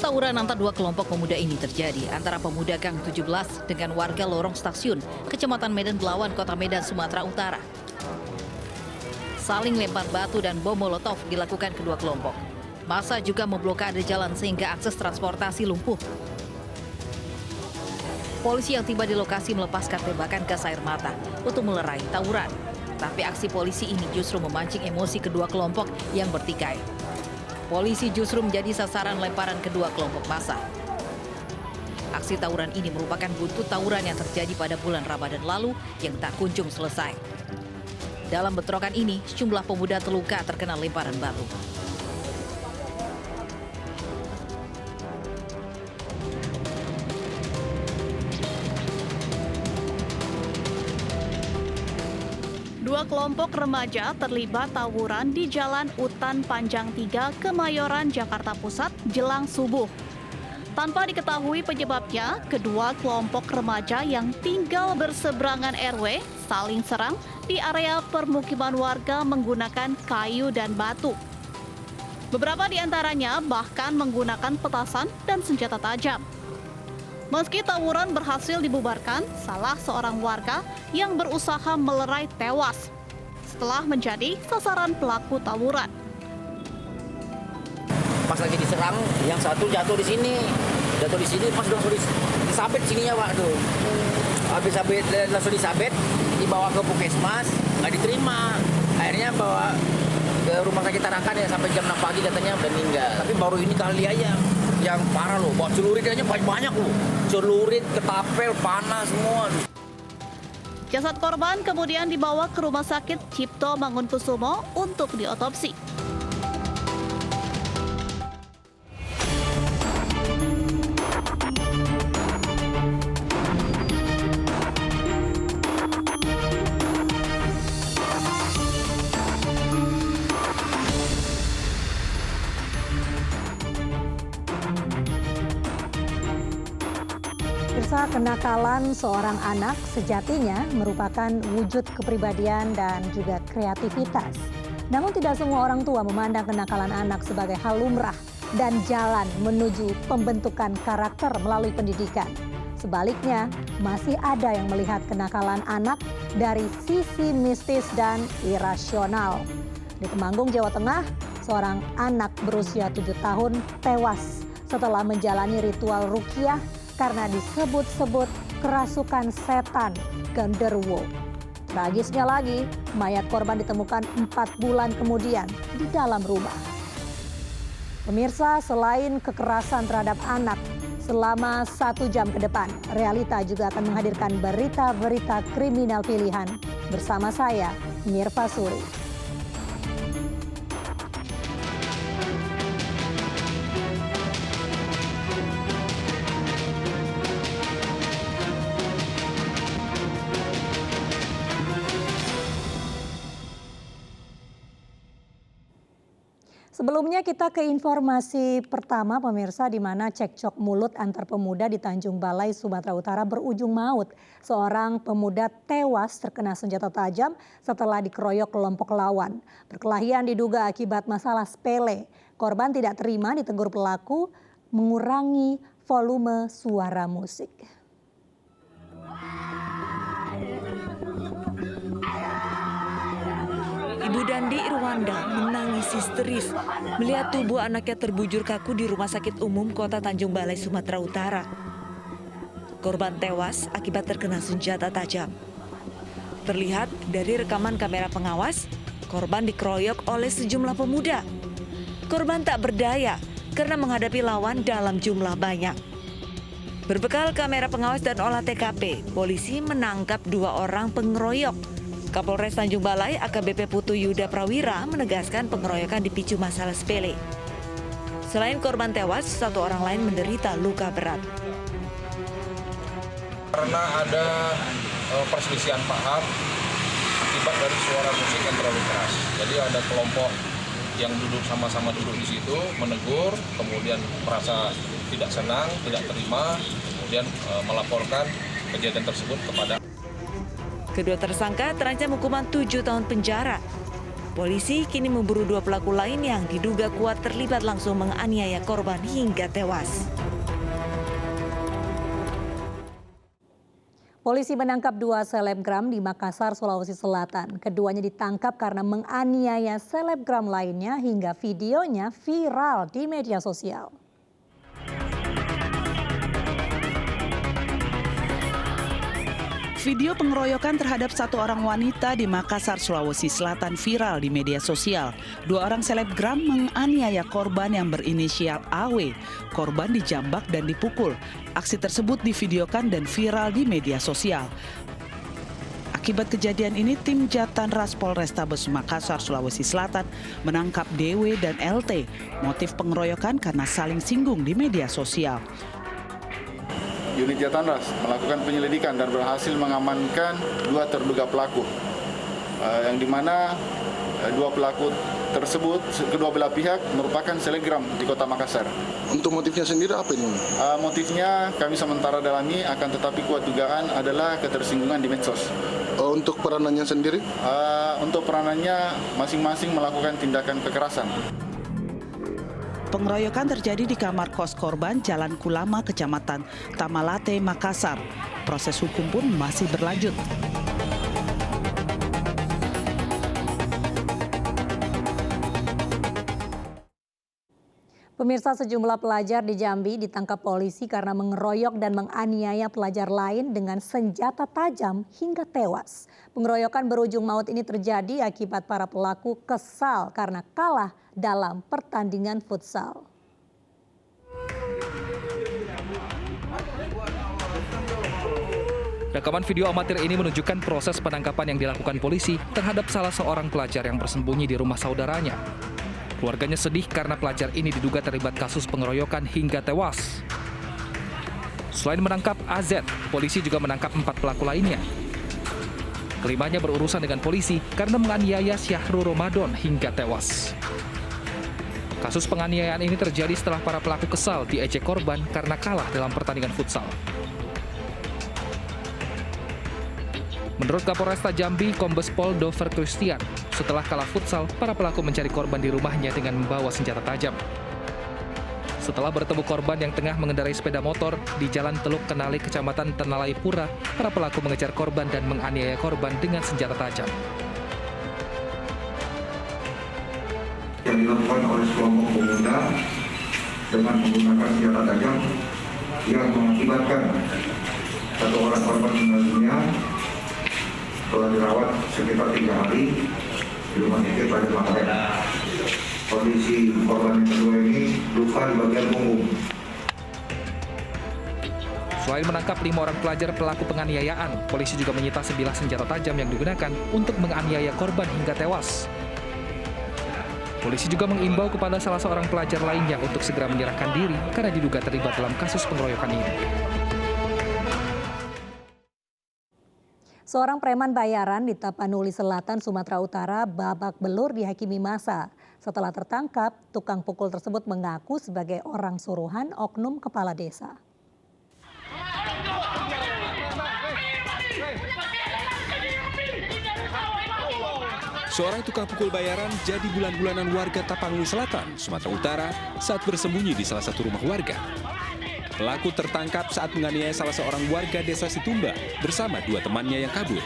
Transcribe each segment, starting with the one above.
Tawuran antara dua kelompok pemuda ini terjadi antara pemuda Gang 17 dengan warga lorong stasiun, Kecamatan Medan Belawan, Kota Medan, Sumatera Utara. Saling lempar batu dan bom molotov dilakukan kedua kelompok. Massa juga memblokade jalan sehingga akses transportasi lumpuh. Polisi yang tiba di lokasi melepaskan tembakan gas air mata untuk melerai tawuran. Tapi aksi polisi ini justru memancing emosi kedua kelompok yang bertikai. Polisi justru menjadi sasaran lemparan kedua kelompok massa. Aksi tawuran ini merupakan buntut tawuran yang terjadi pada bulan Ramadan lalu yang tak kunjung selesai. Dalam bentrokan ini, sejumlah pemuda terluka terkena lemparan batu. Dua kelompok remaja terlibat tawuran di Jalan Utan Panjang 3, Kemayoran, Jakarta Pusat, jelang subuh. Tanpa diketahui penyebabnya, kedua kelompok remaja yang tinggal berseberangan RW saling serang di area permukiman warga menggunakan kayu dan batu. Beberapa di antaranya bahkan menggunakan petasan dan senjata tajam. Meski tawuran berhasil dibubarkan, salah seorang warga yang berusaha melerai tewas setelah menjadi sasaran pelaku tawuran. Pas lagi diserang, yang satu jatuh di sini, pas langsung disabet sininya Pak tuh. Habis langsung disabet, dibawa ke puskesmas, nggak diterima. Akhirnya bawa ke rumah sakit Tarakan ya, sampai jam 6 pagi katanya udah meninggal. Tapi baru ini kali aja yang parah loh, bawa celurit aja banyak loh. Celurit, ketapel, panas semua. Jasad korban kemudian dibawa ke Rumah Sakit Cipto Mangunkusumo untuk diotopsi. Kenakalan seorang anak sejatinya merupakan wujud kepribadian dan juga kreativitas. Namun tidak semua orang tua memandang kenakalan anak sebagai hal lumrah dan jalan menuju pembentukan karakter melalui pendidikan. Sebaliknya, masih ada yang melihat kenakalan anak dari sisi mistis dan irasional. Di Temanggung, Jawa Tengah, seorang anak berusia 7 tahun tewas setelah menjalani ritual ruqyah karena disebut-sebut kerasukan setan genderuwo. Tragisnya lagi, mayat korban ditemukan 4 bulan kemudian di dalam rumah. Pemirsa, selain kekerasan terhadap anak, selama 1 jam ke depan, Realita juga akan menghadirkan berita-berita kriminal pilihan. Bersama saya, Mirva Suri. Sebelumnya kita ke informasi pertama pemirsa, di mana cekcok mulut antar pemuda di Tanjung Balai, Sumatera Utara berujung maut. Seorang pemuda tewas terkena senjata tajam setelah dikeroyok kelompok lawan. Perkelahian diduga akibat masalah sepele. Korban tidak terima ditegur pelaku mengurangi volume suara musik. Ibu Dandi Irwanda menangis histeris melihat tubuh anaknya terbujur kaku di Rumah Sakit Umum Kota Tanjung Balai, Sumatera Utara. Korban tewas akibat terkena senjata tajam. Terlihat dari rekaman kamera pengawas, korban dikeroyok oleh sejumlah pemuda. Korban tak berdaya karena menghadapi lawan dalam jumlah banyak. Berbekal kamera pengawas dan olah TKP, polisi menangkap 2 orang pengeroyok. Kapolres Tanjung Balai AKBP Putu Yuda Prawira menegaskan pengeroyokan dipicu masalah sepele. Selain korban tewas, 1 orang lain menderita luka berat. Karena ada perselisihan paham akibat dari suara musik yang terlalu keras. Jadi ada kelompok yang sama-sama duduk di situ menegur, kemudian merasa tidak senang, tidak terima, kemudian melaporkan kejadian tersebut kepada. Kedua tersangka terancam hukuman 7 tahun penjara. Polisi kini memburu 2 pelaku lain yang diduga kuat terlibat langsung menganiaya korban hingga tewas. Polisi menangkap 2 selebgram di Makassar, Sulawesi Selatan. Keduanya ditangkap karena menganiaya selebgram lainnya hingga videonya viral di media sosial. Video pengeroyokan terhadap 1 orang wanita di Makassar, Sulawesi Selatan viral di media sosial. 2 orang selebgram menganiaya korban yang berinisial AW. Korban dijambak dan dipukul. Aksi tersebut divideokan dan viral di media sosial. Akibat kejadian ini, tim Jatanras Polrestabes Makassar, Sulawesi Selatan menangkap DW dan LT. Motif pengeroyokan karena saling singgung di media sosial. Unit Jatanras melakukan penyelidikan dan berhasil mengamankan 2 terduga pelaku, yang dimana 2 pelaku tersebut kedua belah pihak merupakan selebgram di Kota Makassar. Untuk motifnya sendiri apa ini? Motifnya kami sementara dalami, akan tetapi kuat dugaan adalah ketersinggungan di medsos. Untuk peranannya sendiri? Untuk peranannya masing-masing melakukan tindakan kekerasan. Pengeroyokan terjadi di kamar kos korban Jalan Kulama, Kecamatan Tamalate, Makassar. Proses hukum pun masih berlanjut. Pemirsa, sejumlah pelajar di Jambi ditangkap polisi karena mengeroyok dan menganiaya pelajar lain dengan senjata tajam hingga tewas. Pengeroyokan berujung maut ini terjadi akibat para pelaku kesal karena kalah dalam pertandingan futsal. Rekaman video amatir ini menunjukkan proses penangkapan yang dilakukan polisi terhadap salah seorang pelajar yang bersembunyi di rumah saudaranya. Keluarganya sedih karena pelajar ini diduga terlibat kasus pengeroyokan hingga tewas. Selain menangkap AZ, polisi juga menangkap 4 pelaku lainnya. Kelimanya berurusan dengan polisi karena menganiaya Syahrul Ramadan hingga tewas. Kasus penganiayaan ini terjadi setelah para pelaku kesal diejek korban karena kalah dalam pertandingan futsal. Menurut Kapolresta Jambi, Kombes Pol Dover Christian, setelah kalah futsal, para pelaku mencari korban di rumahnya dengan membawa senjata tajam. Setelah bertemu korban yang tengah mengendarai sepeda motor di Jalan Teluk Kenali, Kecamatan Tenalai Pura, para pelaku mengejar korban dan menganiaya korban dengan senjata tajam. Yang dilakukan oleh sekelompok pemuda dengan menggunakan senjata tajam yang mengakibatkan 1 orang korban meninggal dunia, telah dirawat sekitar 3 hari di rumah sakit pada Makassar. Kondisi korban yang kedua ini luka di bagian punggung. Selain menangkap 5 orang pelajar pelaku penganiayaan, polisi juga menyita sebilah senjata tajam yang digunakan untuk menganiaya korban hingga tewas. Polisi juga mengimbau kepada salah seorang pelajar lainnya untuk segera menyerahkan diri karena diduga terlibat dalam kasus pengeroyokan ini. Seorang preman bayaran di Tapanuli Selatan, Sumatera Utara babak belur dihakimi massa. Setelah tertangkap, tukang pukul tersebut mengaku sebagai orang suruhan oknum kepala desa. Seorang tukang pukul bayaran jadi bulan-bulanan warga Tapanuli Selatan, Sumatera Utara saat bersembunyi di salah satu rumah warga. Pelaku tertangkap saat menganiaya salah seorang warga desa Situmba bersama 2 temannya yang kabur.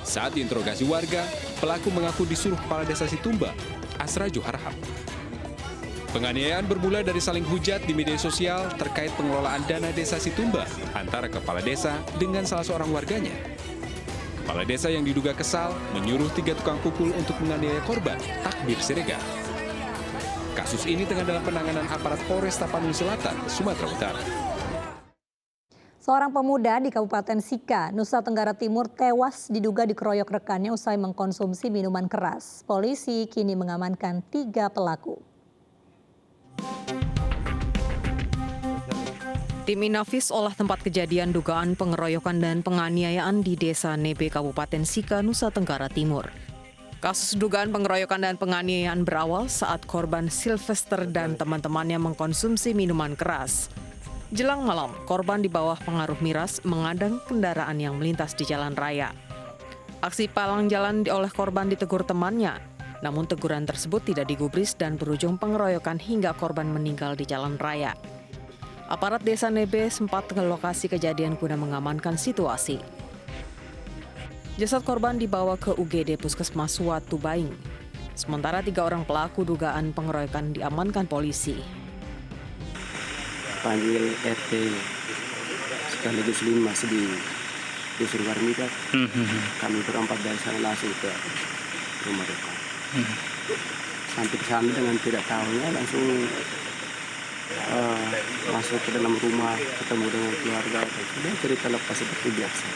Saat diinterogasi warga, pelaku mengaku disuruh kepala desa Situmba, Asrajo Harhab. Penganiayaan bermula dari saling hujat di media sosial terkait pengelolaan dana desa Situmba antara kepala desa dengan salah seorang warganya. Kepala desa yang diduga kesal menyuruh 3 tukang pukul untuk menganiaya korban, Takbir Siregar. Kasus ini tengah dalam penanganan aparat Polres Tapanuli Selatan, Sumatera Utara. Seorang pemuda di Kabupaten Sika, Nusa Tenggara Timur tewas diduga dikeroyok rekannya usai mengkonsumsi minuman keras. Polisi kini mengamankan 3 pelaku. Tim Inafis olah tempat kejadian dugaan pengeroyokan dan penganiayaan di Desa Nebe, Kabupaten Sika, Nusa Tenggara Timur. Kasus dugaan pengeroyokan dan penganiayaan berawal saat korban Sylvester dan teman-temannya mengkonsumsi minuman keras. Jelang malam, korban di bawah pengaruh miras mengadang kendaraan yang melintas di jalan raya. Aksi palang jalan oleh korban ditegur temannya, namun teguran tersebut tidak digubris dan berujung pengeroyokan hingga korban meninggal di jalan raya. Aparat Desa Nebe sempat ke lokasi kejadian guna mengamankan situasi. Jasad korban dibawa ke UGD Puskesmas Watu Baing. Sementara 3 orang pelaku dugaan pengeroyokan diamankan polisi. Panggil RT sekaligus Limas di Dusun Warmita. Kami berempat dari sana langsung ke rumah duka. Sampai di sana dengan tidak tahunya langsung masuk ke dalam rumah, ketemu dengan keluarga. Sudah cerita lepas seperti biasa.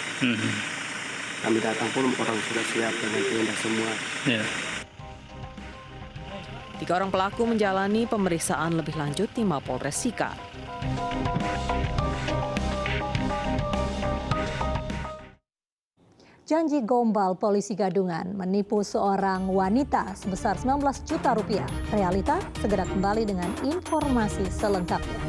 Kami datang pun orang sudah siap dengan tenda semua. 3 orang pelaku menjalani pemeriksaan lebih lanjut di Mapolres Sika. Janji gombal polisi Gadungan menipu seorang wanita sebesar 19 juta rupiah. Realita segera kembali dengan informasi selengkapnya.